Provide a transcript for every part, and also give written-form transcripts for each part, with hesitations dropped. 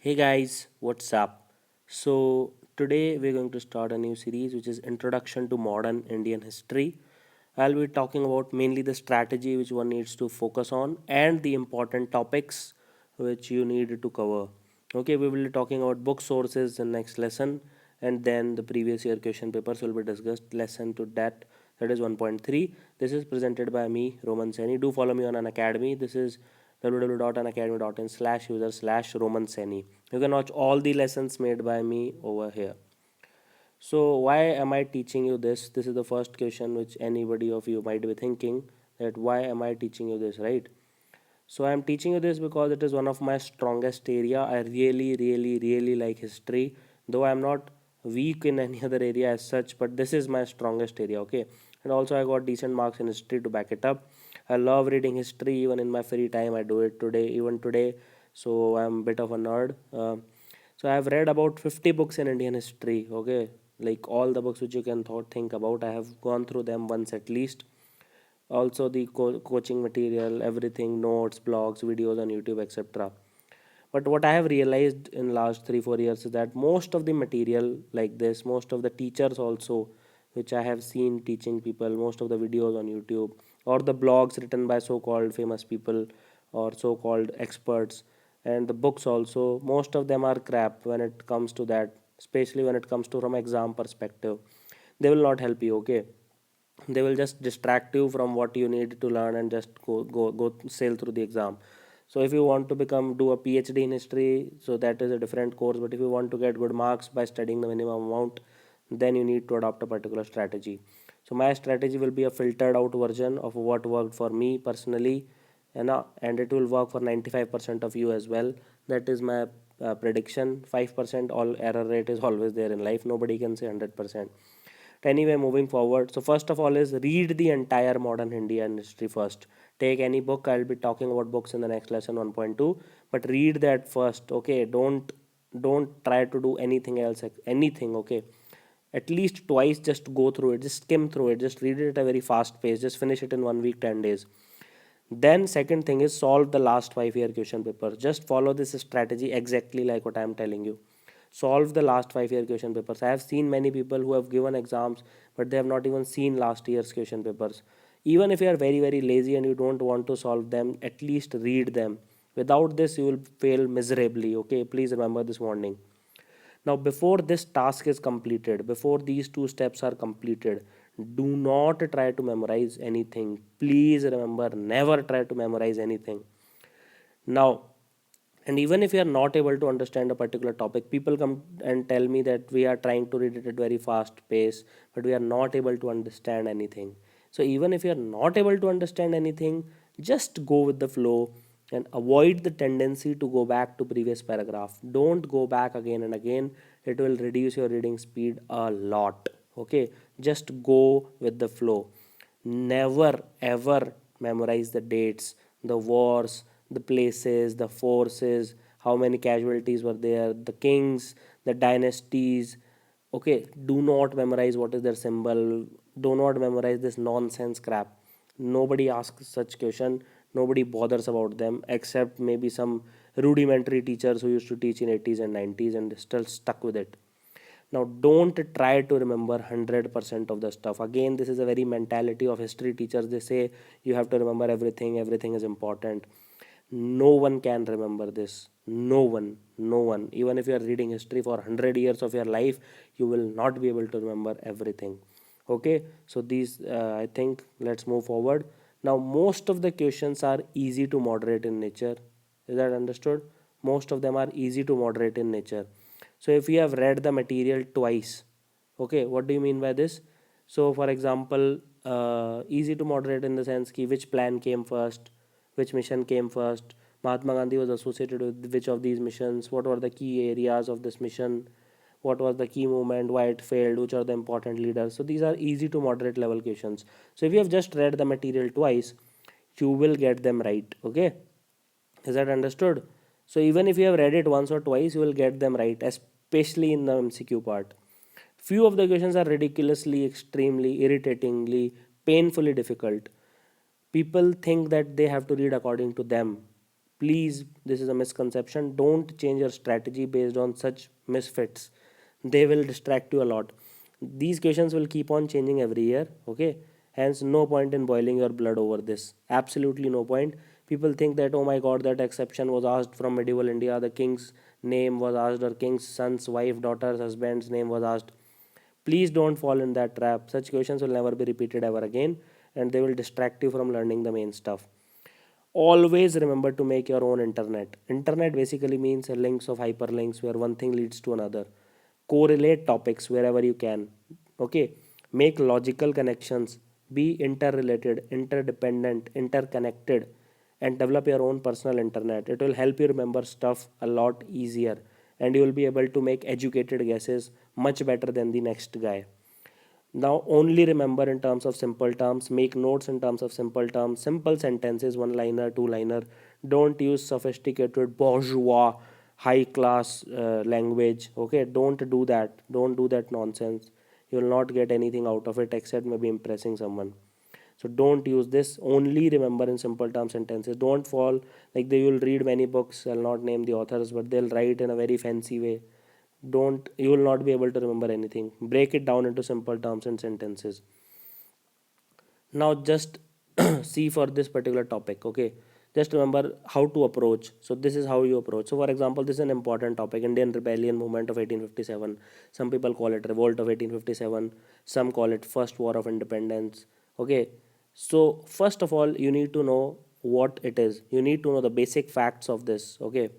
Hey guys, what's up? So, today we're going to start a new series which is Introduction to Modern Indian History. I'll be talking about mainly the strategy which one needs to focus on and the important topics which you need to cover. Okay, we will be talking about book sources in next lesson, and then the previous year question papers will be discussed. Lesson to that is 1.3. This is presented by me, Roman Seni. Do follow me on an academy. This is www.unacademy.in/user/Roman Seni. You can watch all the lessons made by me over here. So why am I teaching you this? This is the first question which anybody of you might be thinking, that why am I teaching you this, right? So I am teaching you this because it is one of my strongest area. I really like history, though I am not weak in any other area as such, but this is my strongest area. Okay, and also I got decent marks in history to back it up. I love reading history even in my free time. I do it today, even today. So I'm a bit of a nerd. So I have read about 50 books in Indian history. Okay, like all the books which you can think about, I have gone through them once at least. Also the coaching material, everything, notes, blogs, videos on YouTube, etc. But what I have realized in last 3 4 years is that most of the material like this, most of the teachers also which I have seen teaching people, most of the videos on YouTube or the blogs written by so-called famous people or so-called experts, and the books also, most of them are crap when it comes to that, especially when it comes to from exam perspective. They will not help you. Okay, they will just distract you from what you need to learn and just go sail through the exam. So if you want to become do a PhD in history, so that is a different course, but if you want to get good marks by studying the minimum amount, then you need to adopt a particular strategy. So my strategy will be a filtered out version of what worked for me personally, and it will work for 95% of you as well. That is my prediction. 5% all error rate is always there in life. Nobody can say 100%. Anyway, moving forward, so first of all is read the entire modern Indian history first. Take any book. I'll be talking about books in the next lesson 1.2, but read that first. Okay, don't try to do anything else, anything. Okay, at least twice, just go through it, just skim through it, just read it at a very fast pace, just finish it in 1 week, 10 days. Then second thing is solve the last 5 year question paper. Just follow this strategy exactly like what I am telling you. Solve the last 5 year question papers. I have seen many people who have given exams, but they have not even seen last year's question papers. Even if you are very lazy and you don't want to solve them, at least read them. Without this, you will fail miserably. Okay, please remember this warning. Now, before this task is completed, before these two steps are completed, do not try to memorize anything. Please remember, never try to memorize anything. Now, and even if you are not able to understand a particular topic, people come and tell me that we are trying to read it at very fast pace, but we are not able to understand anything. So even if you are not able to understand anything, just go with the flow and avoid the tendency to go back to previous paragraph. Don't go back again and again. It will reduce your reading speed a lot. Okay, just go with the flow. Never ever memorize the dates, the wars, the places, the forces, how many casualties were there, the kings, the dynasties. Okay, do not memorize what is their symbol. Do not memorize this nonsense crap. Nobody asks such question. Nobody bothers about them except maybe some rudimentary teachers who used to teach in 80s and 90s and still stuck with it. Now don't try to remember 100% of the stuff. Again, this is a very mentality of history teachers. They say you have to remember everything, everything is important. No one can remember this. No one. Even if you are reading history for 100 years of your life, you will not be able to remember everything. Okay, so these I think let's move forward. Now most of the questions are easy to moderate in nature. Is that understood? Most of them are easy to moderate in nature. So if you have read the material twice, okay, what do you mean by this? So for example, easy to moderate in the sense ki which plan came first, which mission came first, Mahatma Gandhi was associated with which of these missions, what were the key areas of this mission, what was the key movement, why it failed, which are the important leaders. So these are easy to moderate level questions. So if you have just read the material twice, you will get them right. Okay, is that understood? So even if you have read it once or twice, you will get them right, especially in the MCQ part. Few of the questions are ridiculously, extremely, irritatingly, painfully difficult. People think that they have to read according to them. Please, this is a misconception. Don't change your strategy based on such misfits. They will distract you a lot. These questions will keep on changing every year, okay? Hence, no point in boiling your blood over this. Absolutely no point. People think that, oh my god, that exception was asked from medieval India, the king's name was asked, or king's son's wife, daughter's husband's name was asked. Please don't fall in that trap. Such questions will never be repeated ever again, and they will distract you from learning the main stuff. Always remember to make your own internet. Internet basically means links of hyperlinks where one thing leads to another. Correlate topics wherever you can. Okay, make logical connections. Be interrelated, interdependent, interconnected, and develop your own personal internet. It will help you remember stuff a lot easier, and you will be able to make educated guesses much better than the next guy. Now only remember in terms of simple terms, make notes in terms of simple terms, simple sentences, one liner, two liner. Don't use sophisticated bourgeois high class language. Okay, don't do that. Don't do that nonsense. You will not get anything out of it except maybe impressing someone. So don't use this. Only remember in simple term sentences. Don't fall like they will read many books. I'll not name the authors, but they'll write in a very fancy way. Don't, you will not be able to remember anything. Break it down into simple terms and sentences. Now just see for this particular topic, okay, just remember how to approach. So this is how you approach. So for example, this is an important topic, Indian rebellion movement of 1857. Some people call it revolt of 1857, some call it first war of independence. Okay, so first of all, you need to know what it is. You need to know the basic facts of this. Okay,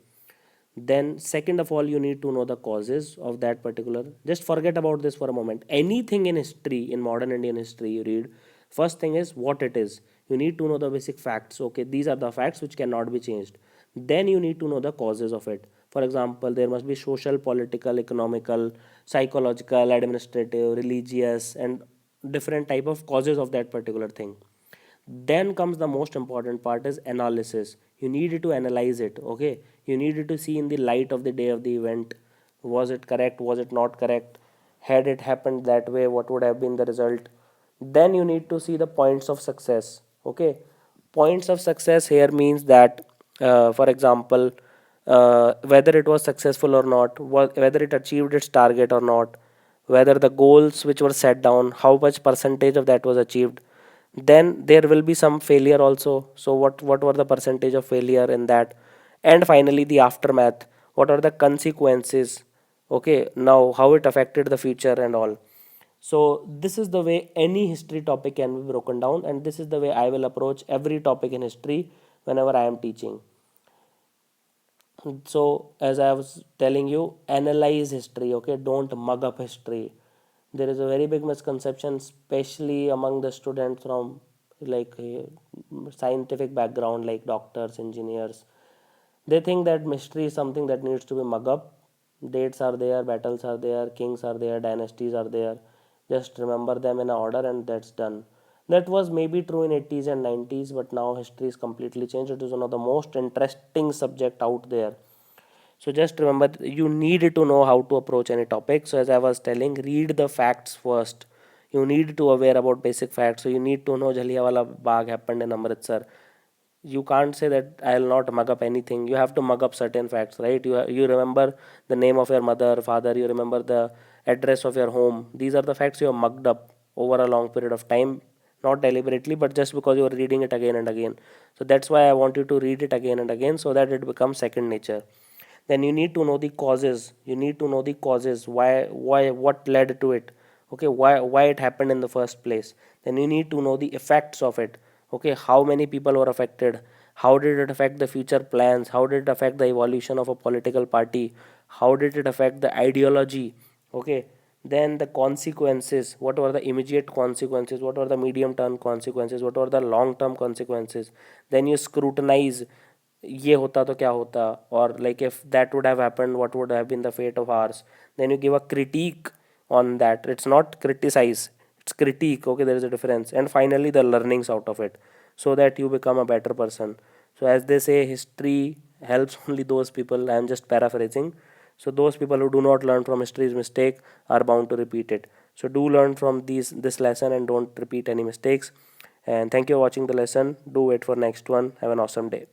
then second of all, you need to know the causes of that particular. Just forget about this for a moment. Anything in history, in modern Indian history, you read, first thing is what it is. You need to know the basic facts. Okay, these are the facts which cannot be changed. Then you need to know the causes of it. For example, there must be social, political, economical, psychological, administrative, religious, and different type of causes of that particular thing. Then comes the most important part is analysis. You need to analyze it. Okay, you need to see in the light of the day of the event, was it correct, was it not correct, had it happened that way, what would have been the result. Then you need to see the points of success. Okay, points of success here means that for example, whether it was successful or not, whether it achieved its target or not, whether the goals which were set down, how much percentage of that was achieved. Then there will be some failure also. So what were the percentage of failure in that. And finally the aftermath, what are the consequences. Okay, now how it affected the future and all. So this is the way any history topic can be broken down, and this is the way I will approach every topic in history whenever I am teaching. So as I was telling you, analyze history. Okay, don't mug up history. There is a very big misconception, especially among the students from like scientific background, like doctors, engineers. They think that mystery is something that needs to be mug up. Dates are there, battles are there, kings are there, dynasties are there. Just remember them in a order and that's done. That was maybe true in 80s and 90s, but now history is completely changed. It is one of the most interesting subject out there. So just remember, you need to know how to approach any topic. So as I was telling, read the facts first. You need to aware about basic facts. So you need to know Jallianwala Bagh happened in Amritsar. You can't say that I'll not mug up anything. You have to mug up certain facts, right? You remember the name of your mother, father. You remember the address of your home. These are the facts you have mugged up over a long period of time, not deliberately, but just because you are reading it again and again. So that's why I want you to read it again and again so that it becomes second nature. Then you need to know the causes. You need to know the causes. Why, what led to it. Okay, why it happened in the first place. Then you need to know the effects of it. Okay, how many people were affected, how did it affect the future plans, how did it affect the evolution of a political party, how did it affect the ideology. Okay, then the consequences, what were the immediate consequences, what were the medium term consequences, what were the long term consequences. Then you scrutinize, ये होता तो क्या होता, or like if that would have happened, what would have been the fate of ours. Then you give a critique on that. It's not criticize, it's critique. Okay, there is a difference. And finally the learnings out of it, so that you become a better person. So as they say, history helps only those people, I am just paraphrasing. So those people who do not learn from history's mistake are bound to repeat it. So do learn from this lesson and don't repeat any mistakes. And thank you for watching the lesson. Do wait for next one. Have an awesome day.